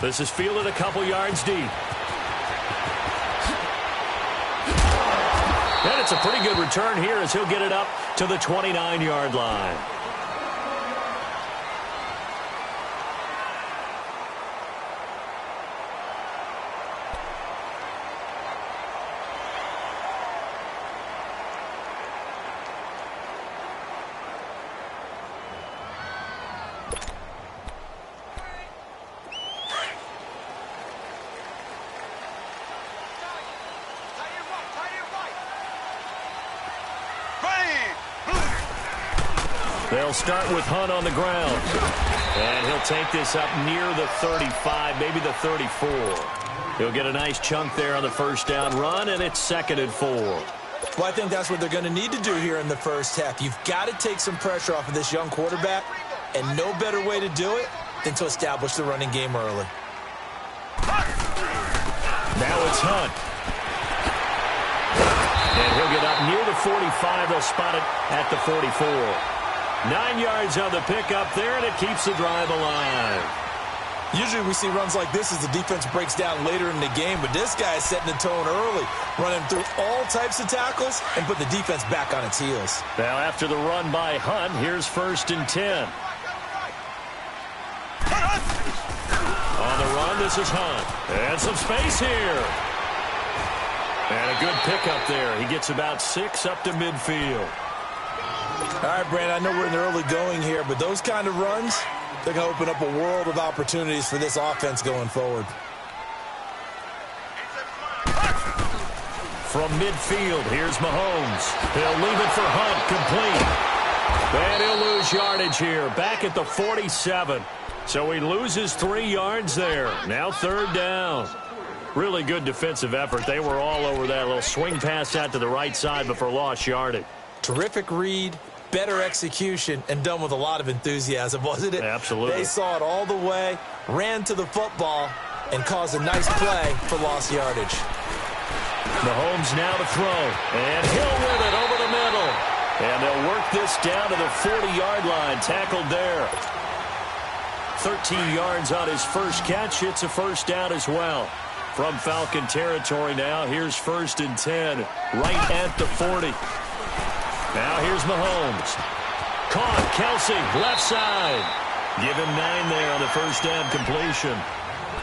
This is fielded a couple yards deep. And it's a pretty good return here as he'll get it up to the 29-yard line. They'll start with Hunt on the ground. And he'll take this up near the 35, maybe the 34. He'll get a nice chunk there on the first down run, and it's 2nd and 4. Well, I think that's what they're going to need to do here in the first half. You've got to take some pressure off of this young quarterback, and no better way to do it than to establish the running game early. Now it's Hunt. And he'll get up near the 45. They'll spot it at the 44. 9 yards on the pickup there, and it keeps the drive alive. Usually we see runs like this as the defense breaks down later in the game, but this guy is setting the tone early, running through all types of tackles and put the defense back on its heels. Now after the run by Hunt, here's 1st and 10. On the run, this is Hunt. And some space here. And a good pickup there. He gets about 6 up to midfield. All right, Brandon, I know we're in the early going here, but those kind of runs, they're going to open up a world of opportunities for this offense going forward. From midfield, here's Mahomes. He'll leave it for Hunt, complete. And he'll lose yardage here, back at the 47. So he loses 3 yards there. Now 3rd down. Really good defensive effort. They were all over that little swing pass out to the right side, but for lost yardage. Terrific read, better execution, and done with a lot of enthusiasm, wasn't it? Absolutely. They saw it all the way, ran to the football, and caused a nice play for lost yardage. Mahomes now to throw, and Hill with it over the middle. And they'll work this down to the 40-yard line, tackled there. 13 yards on his first catch. It's a first down as well. From Falcon territory now, here's 1st and 10, right at the 40. Now here's Mahomes. Caught, Kelsey, left side. Give him 9 there on the first down completion.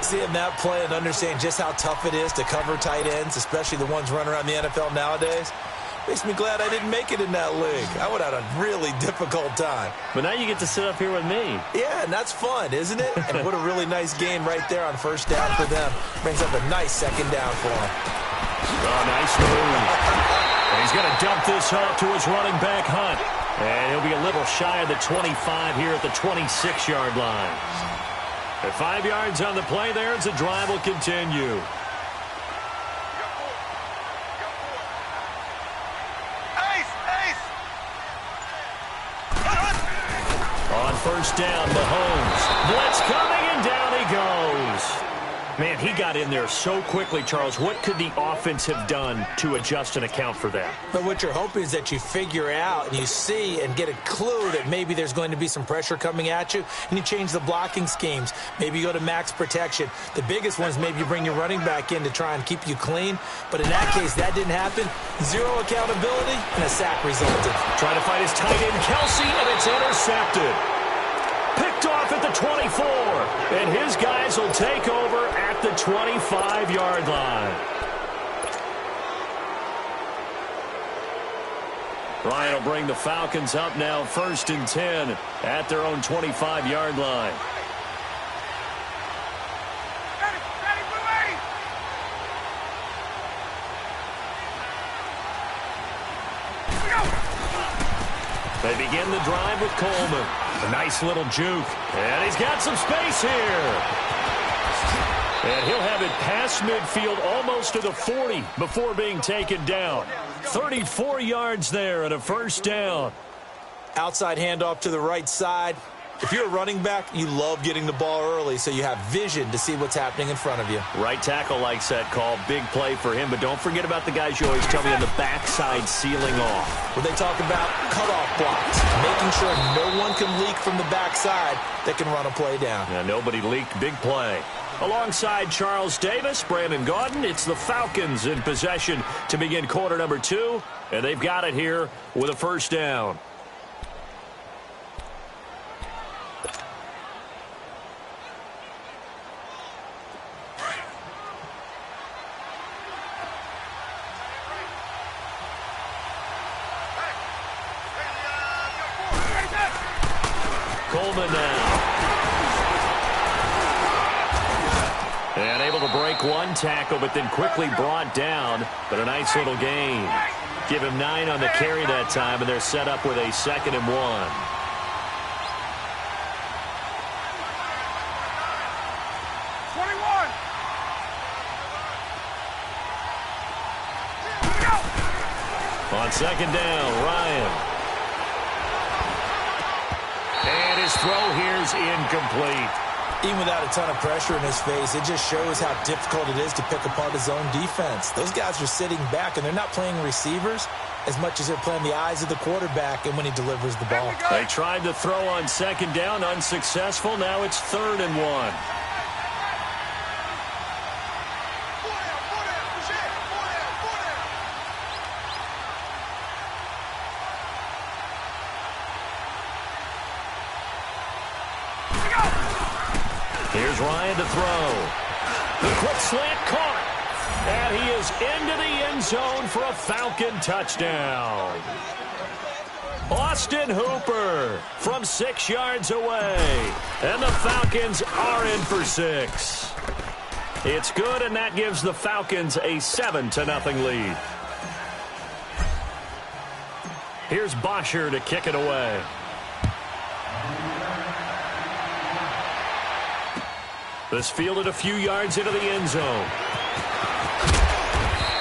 Seeing that play and understanding just how tough it is to cover tight ends, especially the ones running around the NFL nowadays, makes me glad I didn't make it in that league. I would have had a really difficult time. But now you get to sit up here with me. Yeah, and that's fun, isn't it? And what a really nice game right there on first down for them. Brings up a nice 2nd down for them. Oh, nice move. And he's going to dump this off to his running back, Hunt. And he'll be a little shy of the 25 here at the 26-yard line. At 5 yards on the play there, as the drive will continue. On first down, Mahomes. Blitz coming, and down he goes. Man, he got in there so quickly, Charles. What could the offense have done to adjust and account for that? But what you're hoping is that you figure out and you see and get a clue that maybe there's going to be some pressure coming at you, and you change the blocking schemes. Maybe you go to max protection. The biggest one is maybe you bring your running back in to try and keep you clean. But in that case, that didn't happen. 0 accountability, and a sack resulted. Trying to fight his tight end, Kelsey, and it's intercepted. Picked off at the 24, and his guys will take over at the 25-yard line. Ryan will bring the Falcons up now 1st and 10 at their own 25-yard line. They begin the drive with Coleman. A nice little juke. And he's got some space here. And he'll have it past midfield almost to the 40 before being taken down. 34 yards there and a first down. Outside handoff to the right side. If you're a running back, you love getting the ball early so you have vision to see what's happening in front of you. Right tackle likes that call. Big play for him, but don't forget about the guys you always tell me on the backside sealing off. When they talk about cutoff blocks, making sure no one can leak from the backside that can run a play down. Yeah, nobody leaked. Big play. Alongside Charles Davis, Brandon Gaudin, it's the Falcons in possession to begin quarter number 2, and they've got it here with a first down. Coleman now. And able to break one tackle, but then quickly brought down. But a nice little gain. Give him 9 on the carry that time, and they're set up with a 2nd and 1. On 2nd down, Ryan. And his throw here's incomplete. Even without a ton of pressure in his face, it just shows how difficult it is to pick apart his own defense. Those guys are sitting back, and they're not playing receivers as much as they're playing the eyes of the quarterback and when he delivers the ball. They tried to throw on 2nd down, unsuccessful. Now it's 3rd and 1. Here's Ryan to throw. The quick slant caught. And he is into the end zone for a Falcon touchdown. Austin Hooper from 6 yards away. And the Falcons are in for 6. It's good, and that gives the Falcons a 7-0 lead. Here's Bosher to kick it away. This fielded a few yards into the end zone.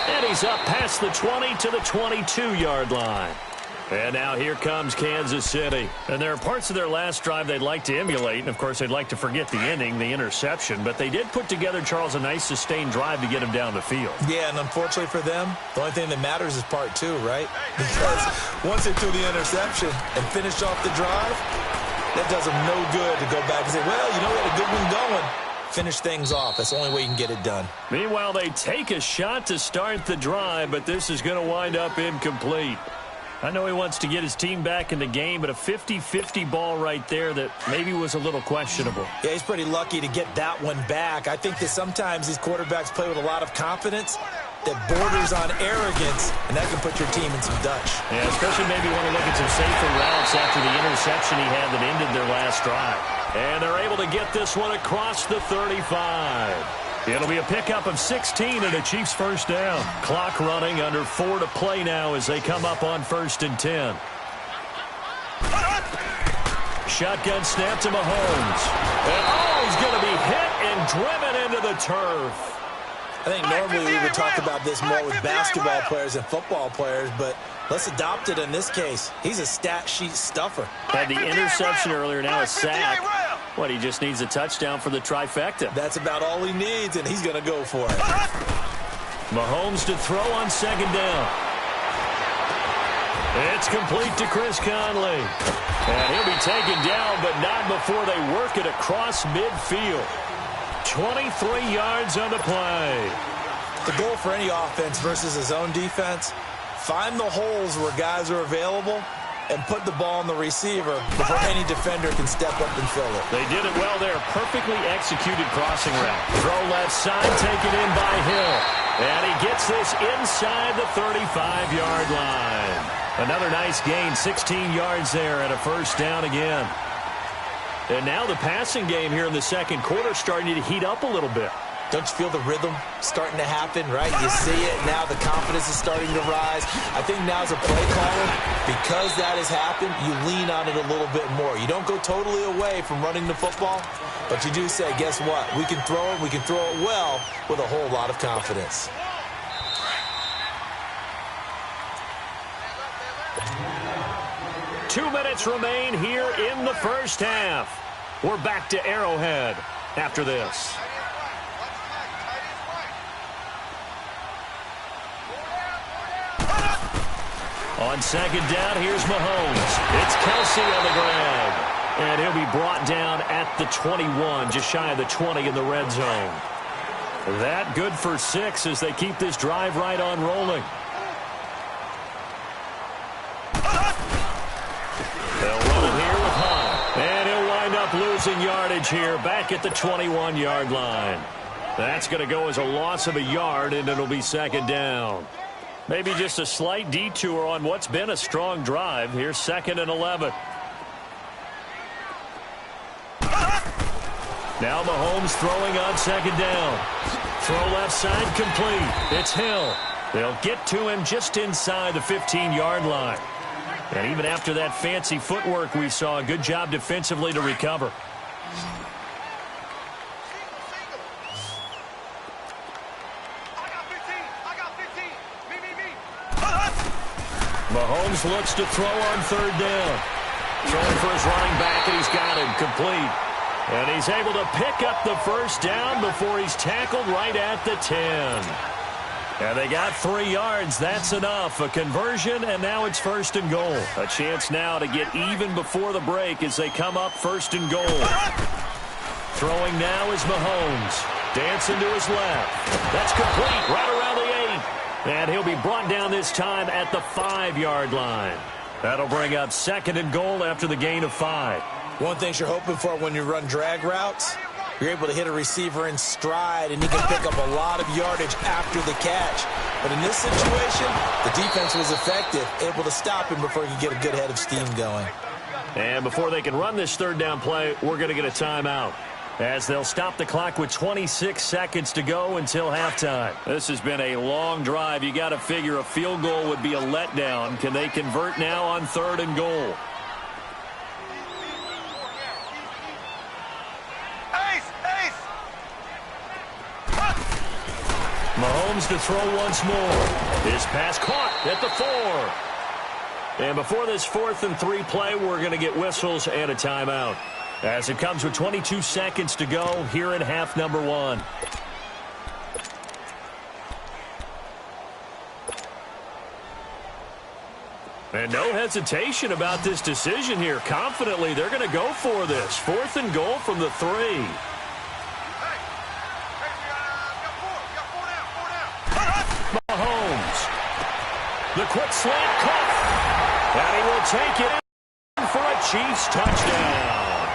And he's up past the 20 to the 22-yard line. And now here comes Kansas City. And there are parts of their last drive they'd like to emulate. And, of course, they'd like to forget the ending, the interception. But they did put together, Charles, a nice sustained drive to get him down the field. Yeah, and unfortunately for them, the only thing that matters is part 2, right? Because once they threw the interception and finished off the drive, that does them no good to go back and say, well, you know, we had a good one going. Finish things off. That's the only way you can get it done. Meanwhile, they take a shot to start the drive, but this is going to wind up incomplete. I know he wants to get his team back in the game, but a 50-50 ball right there that maybe was a little questionable. Yeah, he's pretty lucky to get that one back. I think that sometimes these quarterbacks play with a lot of confidence that borders on arrogance, and that can put your team in some Dutch. Yeah, especially maybe want to look at some safer routes after the interception he had that ended their last drive. And they're able to get this one across the 35. It'll be a pickup of 16 and a Chiefs first down. Clock running, under 4 to play now as they come up on 1st and 10. Shotgun snap to Mahomes. And he's going to be hit and driven into the turf. I think normally we would talk about this more with basketball players and football players, but let's adopt it in this case. He's a stat sheet stuffer. Had the interception earlier, now a sack. What, he just needs a touchdown for the trifecta. That's about all he needs, and he's going to go for it. Mahomes to throw on 2nd down. It's complete to Chris Conley. And he'll be taken down, but not before they work it across midfield. 23 yards on the play. The goal for any offense versus his own defense, find the holes where guys are available and put the ball on the receiver before any defender can step up and fill it. They did it well there. Perfectly executed crossing route. Throw left side, taken in by Hill. And he gets this inside the 35-yard line. Another nice gain, 16 yards there and a first down again. And now the passing game here in the second quarter starting to heat up a little bit. Don't you feel the rhythm starting to happen, right? You see it now. The confidence is starting to rise. I think now as a play caller, because that has happened, you lean on it a little bit more. You don't go totally away from running the football, but you do say, guess what? We can throw it. We can throw it well with a whole lot of confidence. minutes remain here in the first half. We're back to Arrowhead after this. On second down, here's Mahomes. It's Kelsey on the grab. And he'll be brought down at the 21, just shy of the 20 in the red zone. That good for 6 as they keep this drive right on rolling. They'll run it here with Hunt. And he'll wind up losing yardage here back at the 21-yard line. That's going to go as a loss of a yard, and it'll be second down. Maybe just a slight detour on what's been a strong drive. Here's 2nd and 11. Now Mahomes throwing on second down. Throw left side complete. It's Hill. They'll get to him just inside the 15-yard line. And even after that fancy footwork we saw, a good job defensively to recover. Mahomes looks to throw on third down. Throwing for his running back, and he's got him complete. And he's able to pick up the first down before he's tackled right at the 10. And they got 3 yards. That's enough. A conversion, and now it's 1st and goal. A chance now to get even before the break as they come up 1st and goal. Throwing now is Mahomes. Dancing to his left. That's complete right around the 8. And he'll be brought down this time at the 5-yard line. That'll bring up 2nd and goal after the gain of 5. One thing you're hoping for when you run drag routes, you're able to hit a receiver in stride, and he can pick up a lot of yardage after the catch. But in this situation, the defense was effective, able to stop him before he could get a good head of steam going. And before they can run this third down play, we're going to get a timeout, as they'll stop the clock with 26 seconds to go until halftime. This has been a long drive. You got to figure a field goal would be a letdown. Can they convert now on 3rd and goal? Mahomes to throw once more. His pass caught at the 4. And before this 4th and 3 play, we're going to get whistles and a timeout, as it comes with 22 seconds to go here in half number 1. And no hesitation about this decision here. Confidently, they're going to go for this. 4th and goal from the 3. Mahomes. The quick slant caught. And he will take it in for a Chiefs touchdown.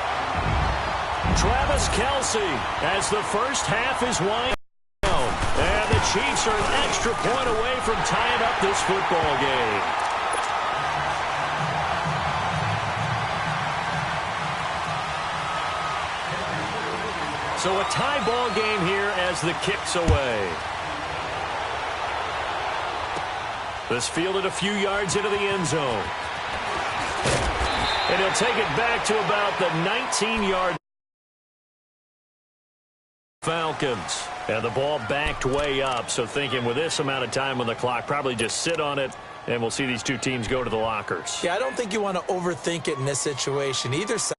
Travis Kelce as the first half is winding down. And the Chiefs are an extra point away from tying up this football game. So a tie ball game here as the kick's away. This fielded a few yards into the end zone. And he'll take it back to about the 19-yard Falcons. And the ball backed way up, so thinking with this amount of time on the clock, probably just sit on it, and we'll see these two teams go to the lockers. Yeah, I don't think you want to overthink it in this situation. Either side